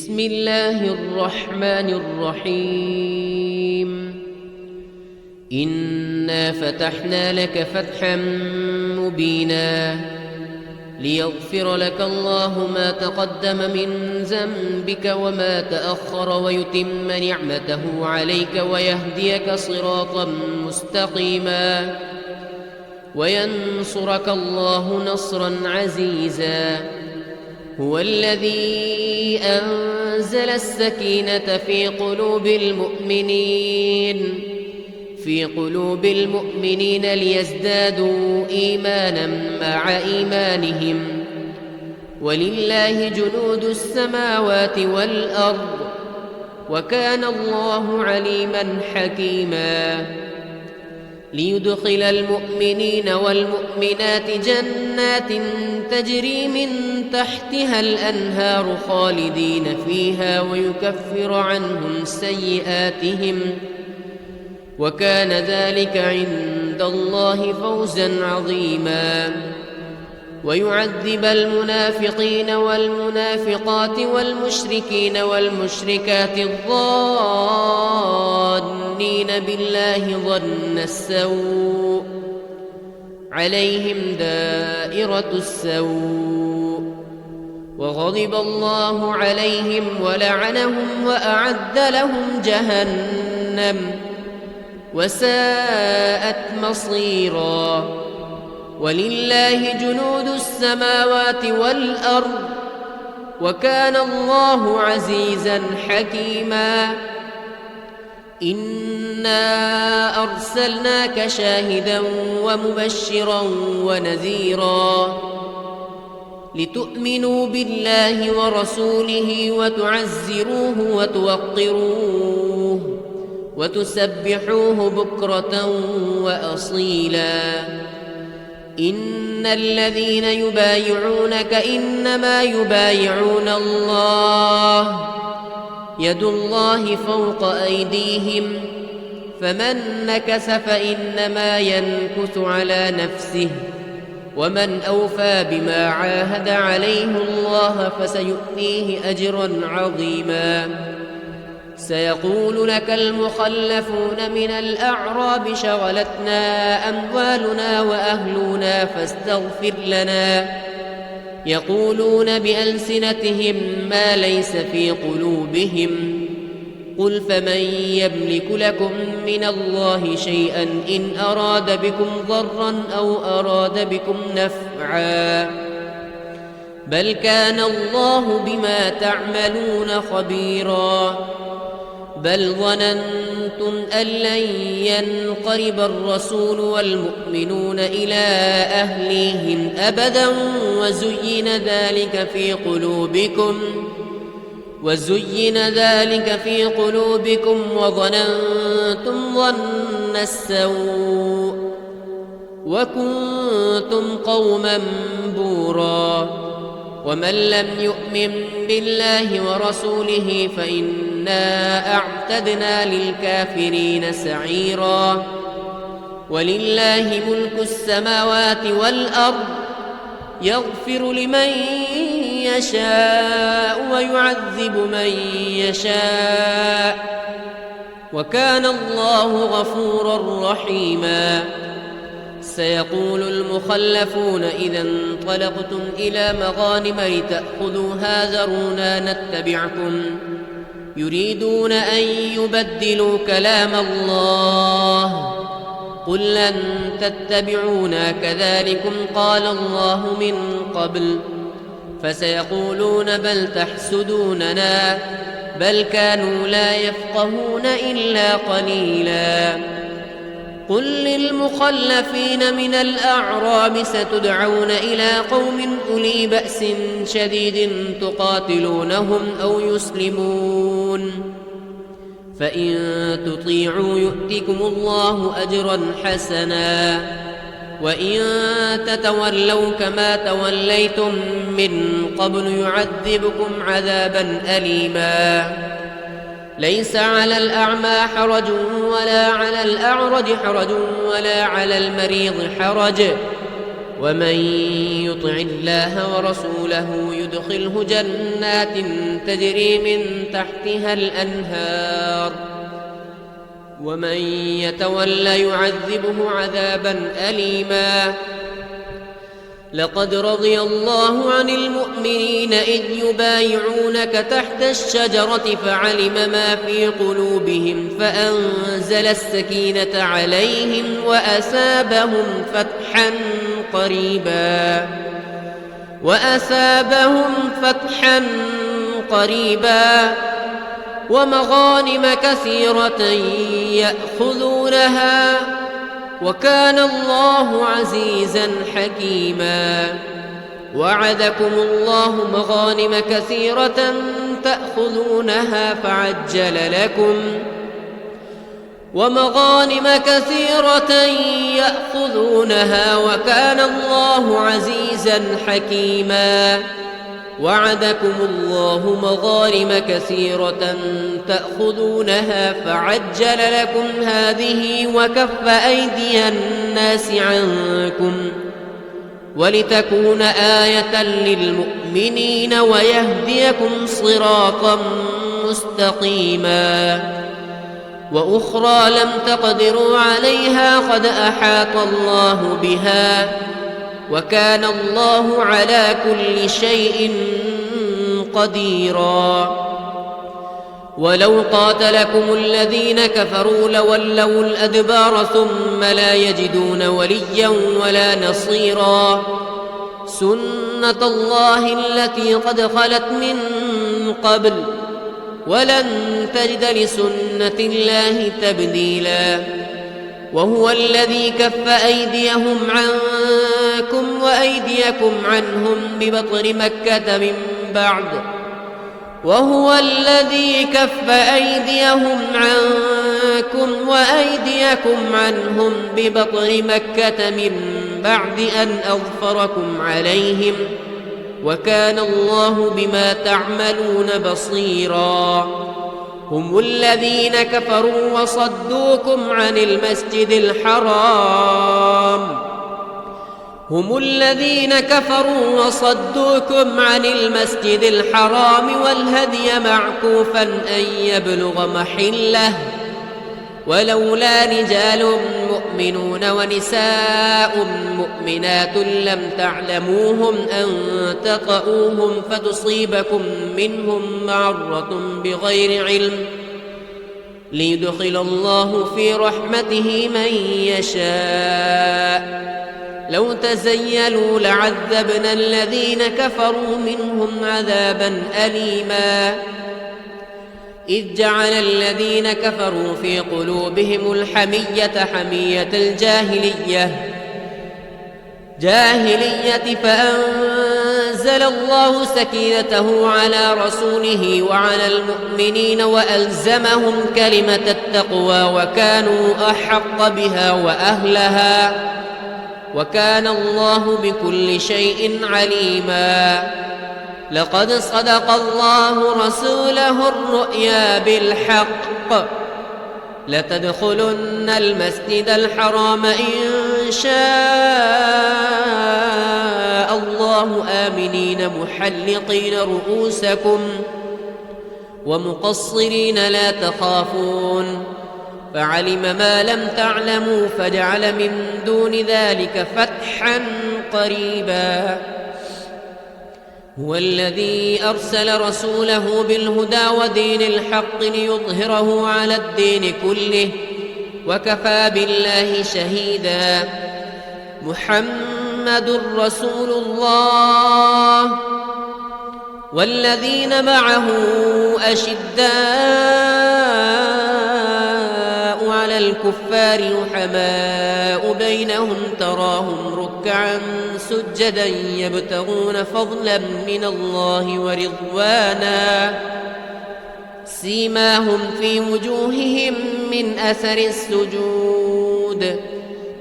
بسم الله الرحمن الرحيم إنا فتحنا لك فتحا مبينا ليغفر لك الله ما تقدم من ذنبك وما تأخر ويتم نعمته عليك ويهديك صراطا مستقيما وينصرك الله نصرا عزيزا هو الذي أنزل السكينة في قلوب المؤمنين ليزدادوا إيمانا مع إيمانهم ولله جنود السماوات والأرض وكان الله عليما حكيما ليدخل المؤمنين والمؤمنات جنات تجري من تحتها الأنهار خالدين فيها ويكفر عنهم سيئاتهم وكان ذلك عند الله فوزا عظيما ويعذب المنافقين والمنافقات والمشركين والمشركات الظانين بالله ظن السوء عليهم دائرة السوء وغضب الله عليهم ولعنهم وأعد لهم جهنم وساءت مصيرا ولله جنود السماوات والأرض وكان الله عزيزا حكيما إنا أرسلناك شاهدا ومبشرا ونذيرا لتؤمنوا بالله ورسوله وتعزروه وتوقروه وتسبحوه بكرة وأصيلا إن الذين يبايعونك إنما يبايعون الله يد الله فوق أيديهم فمن نكث فإنما ينكث على نفسه ومن أوفى بما عاهد عليه الله فسيؤتيه أجرا عظيما سيقول لك المخلفون من الأعراب شغلتنا أموالنا وأهلنا فاستغفر لنا يقولون بألسنتهم ما ليس في قلوبهم قل فمن يملك لكم من الله شيئا إن أراد بكم ضرا أو أراد بكم نفعا بل كان الله بما تعملون خبيرا بل ظننتم أن لن ينقلب الرسول والمؤمنون إلى أهليهم أبدا وزين ذلك في قلوبكم وظننتم ظن السوء وكنتم قوما بورا ومن لم يؤمن بالله ورسوله فإنا أعتدنا للكافرين سعيرا ولله ملك السماوات والأرض يغفر لمن يشاء ويعذب من يشاء وكان الله غفورا رحيما سيقول المخلفون إذا انطلقتم إلى مغانم لتأخذوها ذرونا نتبعكم يريدون أن يبدلوا كلام الله قل لن تتبعونا كذلكم قال الله من قبل فسيقولون بل تحسدوننا بل كانوا لا يفقهون إلا قليلا قل للمخلفين من الأعراب ستدعون إلى قوم أولي بأس شديد تقاتلونهم أو يسلمون فإن تطيعوا يؤتكم الله أجرا حسنا وإن تتولوا كما توليتم من قبل يعذبكم عذابا أليما ليس على الأعمى حرج ولا على الأعرج حرج ولا على المريض حرج ومن يطع الله ورسوله يدخله جنات تجري من تحتها الأنهار ومن يتولى يعذبه عذابا أليما. لقد رضي الله عن المؤمنين إذ يبايعونك تحت الشجرة فعلم ما في قلوبهم فأنزل السكينة عليهم وأثابهم فتحا قريبا ومغانم كثيرة يأخذونها وكان الله عزيزا حكيما. وعدكم الله مغانم كثيرة تأخذونها وكان الله عزيزا حكيما. وعدكم الله مغانم كثيرة تأخذونها فعجل لكم هذه وكف أيدي الناس عنكم ولتكون آية للمؤمنين ويهديكم صراطا مستقيما. وأخرى لم تقدروا عليها قد أحاط الله بها وكان الله على كل شيء قديرا. ولو قاتلكم الذين كفروا لولوا الأدبار ثم لا يجدون وليا ولا نصيرا. سنة الله التي قد خلت من قبل ولن تجد لسنة الله تبديلا. وهو الذي كف أيديهم عنكم وأيديكم عنهم ببطن مكة من بعد أن أظفركم عليهم وكان الله بما تعملون بصيرا. هم الذين كفروا وصدوكم عن المسجد الحرام والهدي معكوفا أن يبلغ محله ولولا رجال مؤمنون ونساء مؤمنات لم تعلموهم أن تطؤوهم فتصيبكم منهم معرة بغير علم ليدخل الله في رحمته من يشاء. لو تزيلوا لعذبنا الذين كفروا منهم عذابا أليما. إذ جعل الذين كفروا في قلوبهم الحمية حمية الجاهلية فأنزل الله سكينته على رسوله وعلى المؤمنين وألزمهم كلمة التقوى وكانوا أحق بها وأهلها وكان الله بكل شيء عليما. لقد صدق الله رسوله الرؤيا بالحق لتدخلن المسجد الحرام إن شاء الله آمنين محلقين رؤوسكم ومقصرين لا تخافون فعلم ما لم تعلموا فجعل من دون ذلك فتحا قريبا. هو الذي أرسل رسوله بالهدى ودين الحق ليظهره على الدين كله وكفى بالله شهيدا. محمد رسول الله والذين معه أشداء على الكفار رحماء بينهم تراهم ركعا سجدا يبتغون فضلا من الله ورضوانا سيماهم في وجوههم من أثر السجود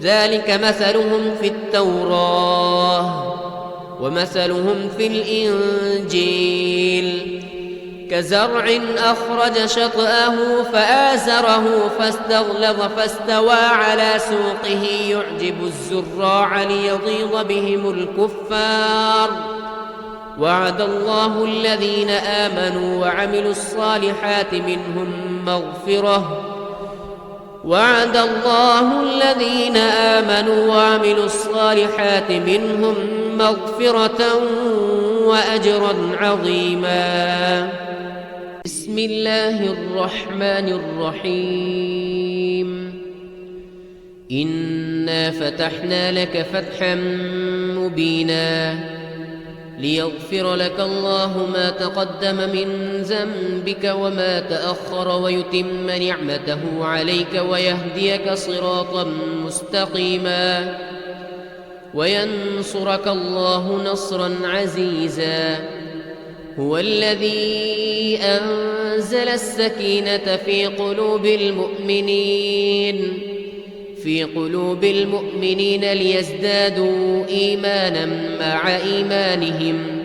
ذلك مثلهم في التوراة ومثلهم في الإنجيل كزرع أخرج شطأه فآزره فاستغلظ فاستوى على سوقه يعجب الزراع ليغيظ بهم الكفار. وعد الله الذين آمنوا وعملوا الصالحات منهم مغفرة وأجرا عظيما. بسم الله الرحمن الرحيم. إنا فتحنا لك فتحا مبينا ليغفر لك الله ما تقدم من ذنبك وما تأخر ويتم نعمته عليك ويهديك صراطا مستقيما وينصرك الله نصرا عزيزا. هو الذي أنزل السكينة في قلوب المؤمنين ليزدادوا إيمانا مع إيمانهم.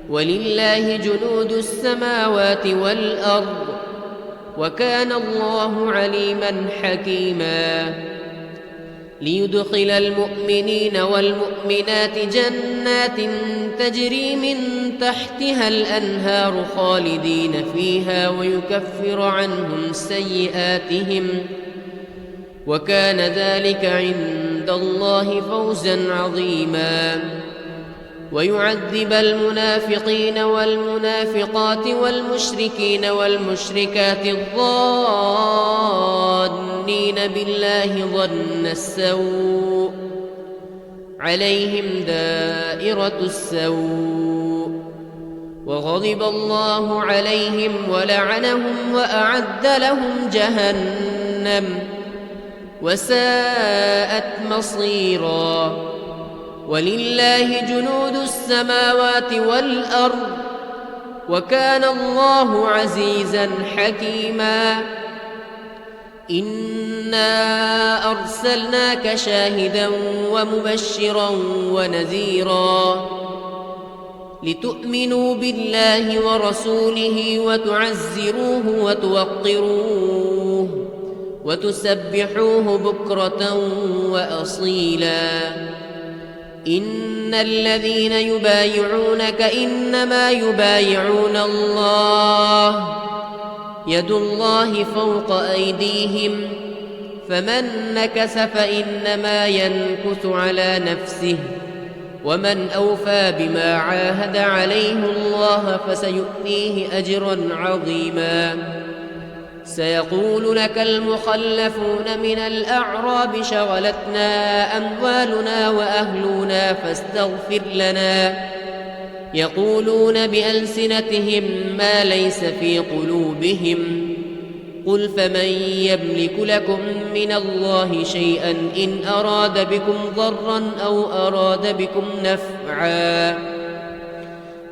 ولله جنود السماوات والأرض وكان الله عليما حكيما. ليدخل المؤمنين والمؤمنات جنات تجري من تحتها الأنهار خالدين فيها ويكفر عنهم سيئاتهم وكان ذلك عند الله فوزا عظيما. ويعذب المنافقين والمنافقات والمشركين والمشركات الظانين بالله ظن السوء عليهم دائرة السوء وغضب الله عليهم ولعنهم وأعد لهم جهنم وساءت مصيرا. ولله جنود السماوات والأرض وكان الله عزيزا حكيما. إنا أرسلناك شاهدا ومبشرا ونذيرا لتؤمنوا بالله ورسوله وتعزروه وتوقروه وتسبحوه بكرة وأصيلا. إن الذين يبايعونك إنما يبايعون الله يد الله فوق أيديهم فمن نكث فإنما ينكث على نفسه ومن أوفى بما عاهد عليه الله فسيؤتيه أجرا عظيما. سيقول لك المخلفون من الأعراب شغلتنا أموالنا وأهلنا فاستغفر لنا يقولون بألسنتهم ما ليس في قلوبهم قل فمن يملك لكم من الله شيئا إن أراد بكم ضرا أو أراد بكم نفعا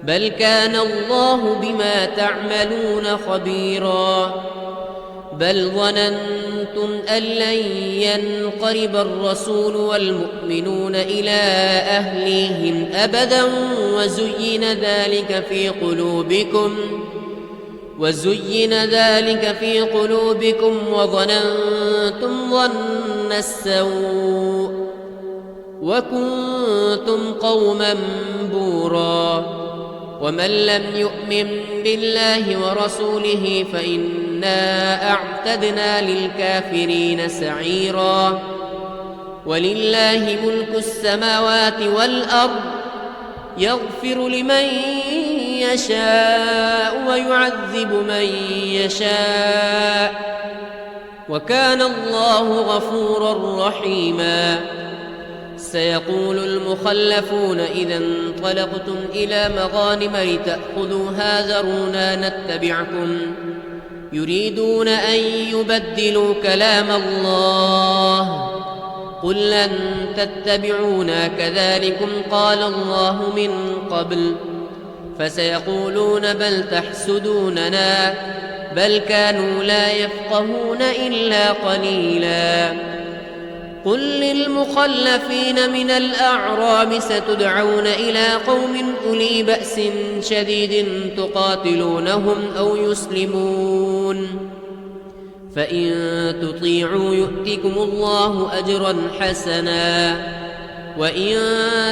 بل كان الله بما تعملون خبيرا. بل ظننتم أن لن ينقلب الرسول والمؤمنون إلى أهليهم أبدا وزين ذلك في قلوبكم وظننتم ظن السوء وكنتم قوما بورا. ومن لم يؤمن بالله ورسوله فإنا أعتدنا للكافرين سعيرا. ولله ملك السماوات والأرض يغفر لمن يشاء ويعذب من يشاء وكان الله غفورا رحيما. سيقول المخلفون إذا انطلقتم إلى مغانم لتأخذوها ذرونا نتبعكم يريدون أن يبدلوا كلام الله قل لن تتبعونا كذلكم قال الله من قبل فسيقولون بل تحسدوننا بل كانوا لا يفقهون إلا قليلا. قل للمخلفين من الأعراب ستدعون إلى قوم أولي بأس شديد تقاتلونهم أو يسلمون، فإن تطيعوا يؤتكم الله أجرا حسنا، وإن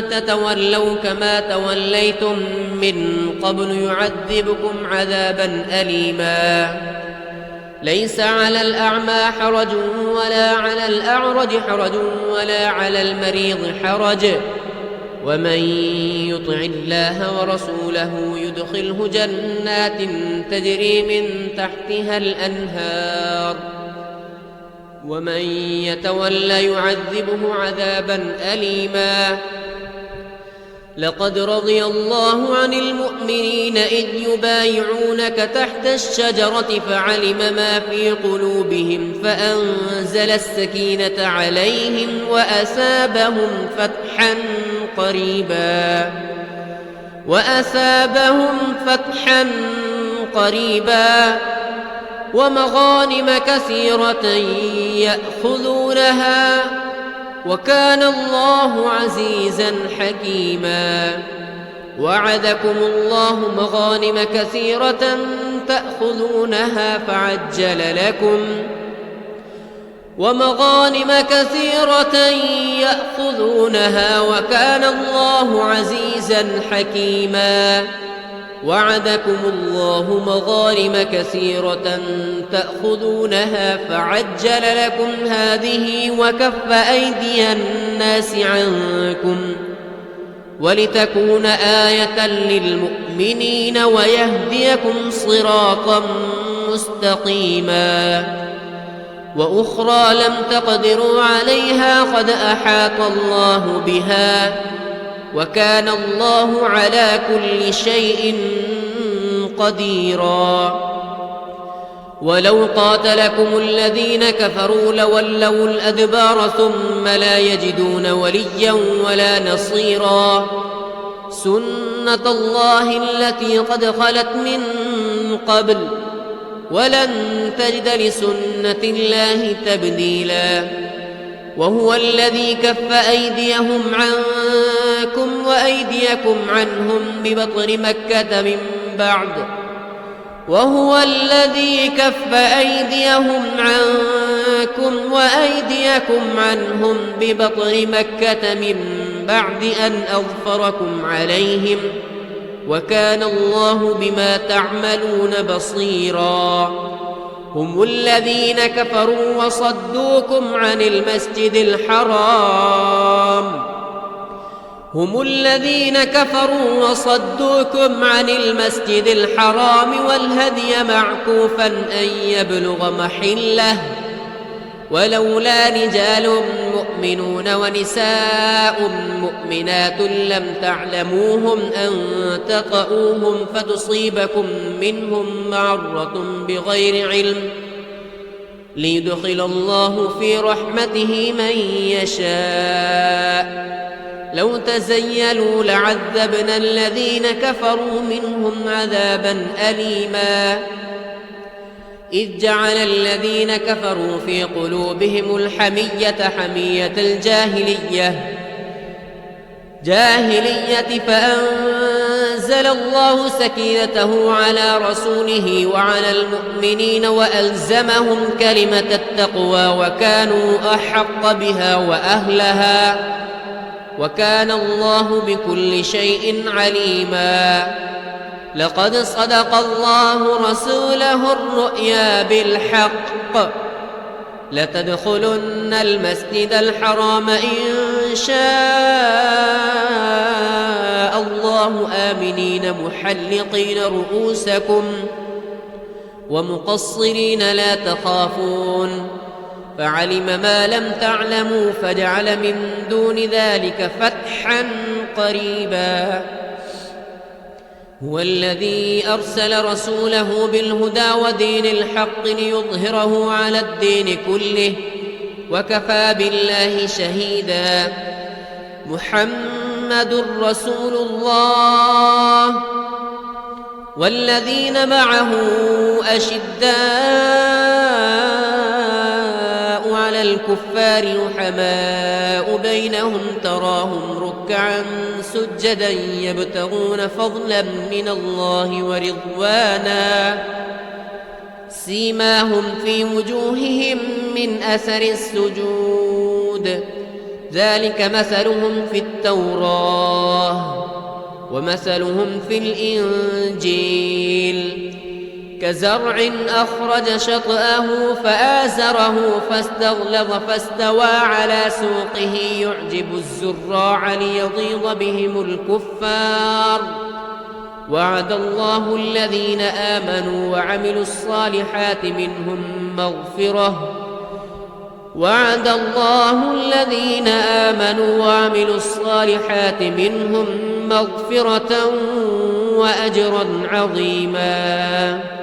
تتولوا كما توليتم من قبل يعذبكم عذابا أليما. ليس على الأعمى حرج ولا على الأعرج حرج ولا على المريض حرج، ومن يطع الله ورسوله يدخله جنات تجري من تحتها الأنهار، ومن يتولى يعذبه عذابا أليما. لقد رضي الله عن المؤمنين إذ يبايعونك تحت الشجرة فعلم ما في قلوبهم فأنزل السكينة عليهم وأثابهم فتحا قريبا ومغانم كثيرة يأخذونها، وكان الله عزيزا حكيما. وعدكم الله مغانم كثيرة تأخذونها فعجل لكم وكان الله عزيزا حكيما. وعدكم الله مغانم كثيرة تأخذونها فعجل لكم هذه وكف أيدي الناس عنكم ولتكون آية للمؤمنين ويهديكم صراطا مستقيما. وأخرى لم تقدروا عليها قد أحاط الله بها، وكان الله على كل شيء قديرا. ولو قاتلكم الذين كفروا لولوا الأدبار ثم لا يجدون وليا ولا نصيرا. سنة الله التي قد خلت من قبل ولن تجد لسنة الله تبديلا. وهو الذي كف أيديهم عنكم وأيديكم عنهم ببطن مكة من بعد أن أظفركم عليهم، وكان الله بما تعملون بصيرا. هم الذين كفروا وصدوكم عن المسجد الحرام والهدي معكوفا أن يبلغ محله، ولولا رجال مؤمنون ونساء مؤمنات لم تعلموهم أن تطؤوهم فتصيبكم منهم معرة بغير علم ليدخل الله في رحمته من يشاء. لو تزيلوا لعذبنا الذين كفروا منهم عذابا أليما. إذ جعل الذين كفروا في قلوبهم الحمية حمية الجاهلية فأنزل الله سكينته على رسوله وعلى المؤمنين وألزمهم كلمة التقوى وكانوا أحق بها وأهلها، وكان الله بكل شيء عليما. لقد صدق الله رسوله الرؤيا بالحق لتدخلن المسجد الحرام إن شاء الله آمنين محلقين رؤوسكم ومقصرين لا تخافون، فعلم ما لم تعلموا فجعل من دون ذلك فتحا قريبا. هو الذي أرسل رسوله بالهدى ودين الحق ليظهره على الدين كله وكفى بالله شهيدا. محمد رسول الله والذين معه أشداء على الكفار الكفار رحماء بينهم تراهم ركعا سجدا يبتغون فضلا من الله ورضوانا سيماهم في وجوههم من أثر السجود ذلك مثلهم في التوراة ومثلهم في الإنجيل كزرع أخرج شطأه فآزره فاستغلظ فاستوى على سوقه يعجب الزراع ليغيظ بهم الكفار وعد الله الذين آمنوا وعملوا الصالحات منهم مغفرة وأجرا عظيما.